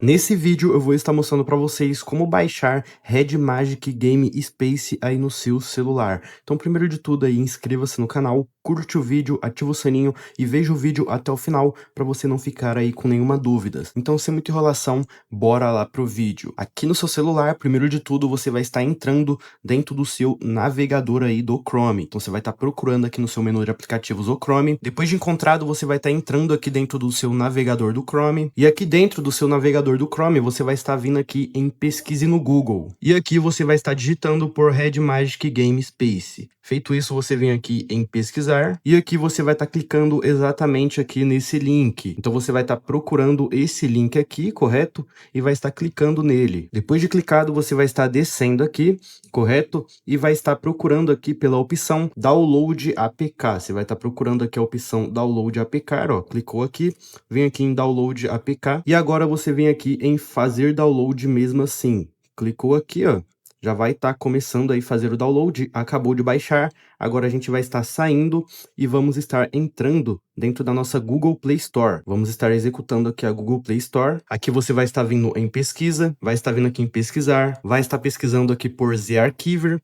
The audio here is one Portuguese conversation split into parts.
Nesse vídeo eu vou estar mostrando para vocês como baixar Red Magic Game Space aí no seu celular. Então primeiro de tudo aí, inscreva-se no canal, curte o vídeo, ativa o sininho e veja o vídeo até o final para você não ficar aí com nenhuma dúvida. Então sem muita enrolação, bora lá pro vídeo. Aqui no seu celular, primeiro de tudo, você vai estar entrando dentro do seu navegador aí do Chrome. Então você vai estar procurando aqui no seu menu de aplicativos o Chrome. Depois de encontrado, você vai estar entrando aqui dentro do seu navegador do Chrome. E aqui dentro do seu navegador do Chrome, você vai estar vindo aqui em pesquise no Google. E aqui você vai estar digitando por Red Magic Game Space. Feito isso, você vem aqui em pesquisar e aqui você vai estar clicando exatamente aqui nesse link. Então você vai estar procurando esse link aqui, correto? E vai estar clicando nele. Depois de clicado, você vai estar descendo aqui, correto? E vai estar procurando aqui pela opção Download APK. Você vai estar procurando aqui a opção Download APK, ó. Clicou aqui, vem aqui em Download APK e agora você vem aqui em fazer download mesmo assim. Clicou aqui, ó. Já vai estar começando aí fazer o download, acabou de baixar, agora a gente vai estar saindo e vamos estar entrando dentro da nossa Google Play Store. Vamos estar executando aqui a Google Play Store. Aqui você vai estar vindo em pesquisa, vai estar vindo aqui em pesquisar, vai estar pesquisando aqui por ZArchiver.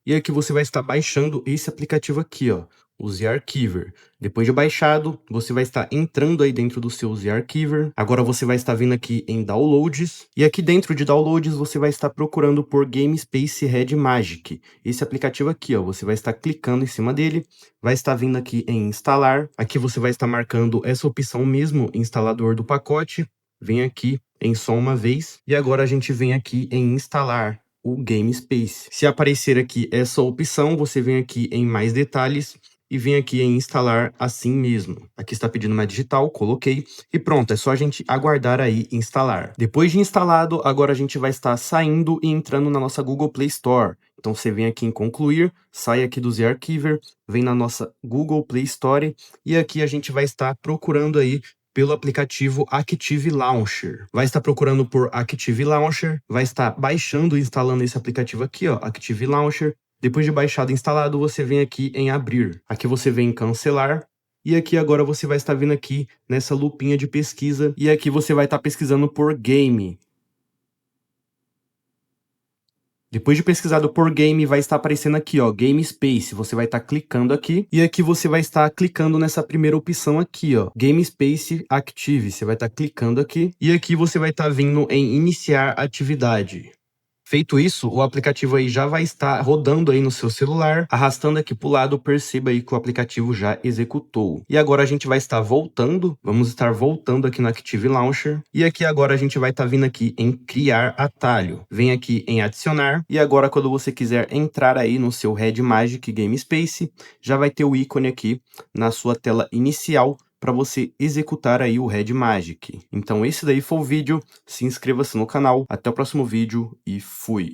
E aqui você vai estar baixando esse aplicativo aqui, ó, o ZArchiver. Depois de baixado, você vai estar entrando aí dentro do seu ZArchiver. Agora você vai estar vindo aqui em Downloads. E aqui dentro de Downloads, você vai estar procurando por GameSpace Red Magic. Esse aplicativo aqui, ó, você vai estar clicando em cima dele. Vai estar vindo aqui em instalar. Aqui você vai estar marcando essa opção mesmo, instalador do pacote. Vem aqui em só uma vez. E agora a gente vem aqui em instalar o GameSpace. Se aparecer aqui essa opção, você vem aqui em mais detalhes e vem aqui em instalar assim mesmo. Aqui está pedindo uma digital, coloquei e pronto, é só a gente aguardar aí instalar. Depois de instalado, agora a gente vai estar saindo e entrando na nossa Google Play Store. Então você vem aqui em concluir, sai aqui do ZArchiver, vem na nossa Google Play Store e aqui a gente vai estar procurando aí pelo aplicativo Active Launcher. Vai estar procurando por Active Launcher, vai estar baixando e instalando esse aplicativo aqui, ó, Active Launcher. Depois de baixado e instalado, você vem aqui em abrir. Aqui você vem em cancelar. E aqui agora você vai estar vindo aqui nessa lupinha de pesquisa. E aqui você vai estar pesquisando por game. Depois de pesquisado por game, vai estar aparecendo aqui, ó, Game Space. Você vai estar clicando aqui e aqui você vai estar clicando nessa primeira opção aqui, ó, Game Space Active. Você vai estar clicando aqui e aqui você vai estar vindo em iniciar atividade. Feito isso, o aplicativo aí já vai estar rodando aí no seu celular, arrastando aqui para o lado, perceba aí que o aplicativo já executou. E agora a gente vai estar voltando, vamos estar voltando aqui no Active Launcher, e aqui agora a gente vai estar vindo aqui em criar atalho. Vem aqui em adicionar, e agora quando você quiser entrar aí no seu Red Magic Game Space, já vai ter o ícone aqui na sua tela inicial, para você executar aí o Red Magic. Então esse daí foi o vídeo, se inscreva-se no canal, até o próximo vídeo e fui!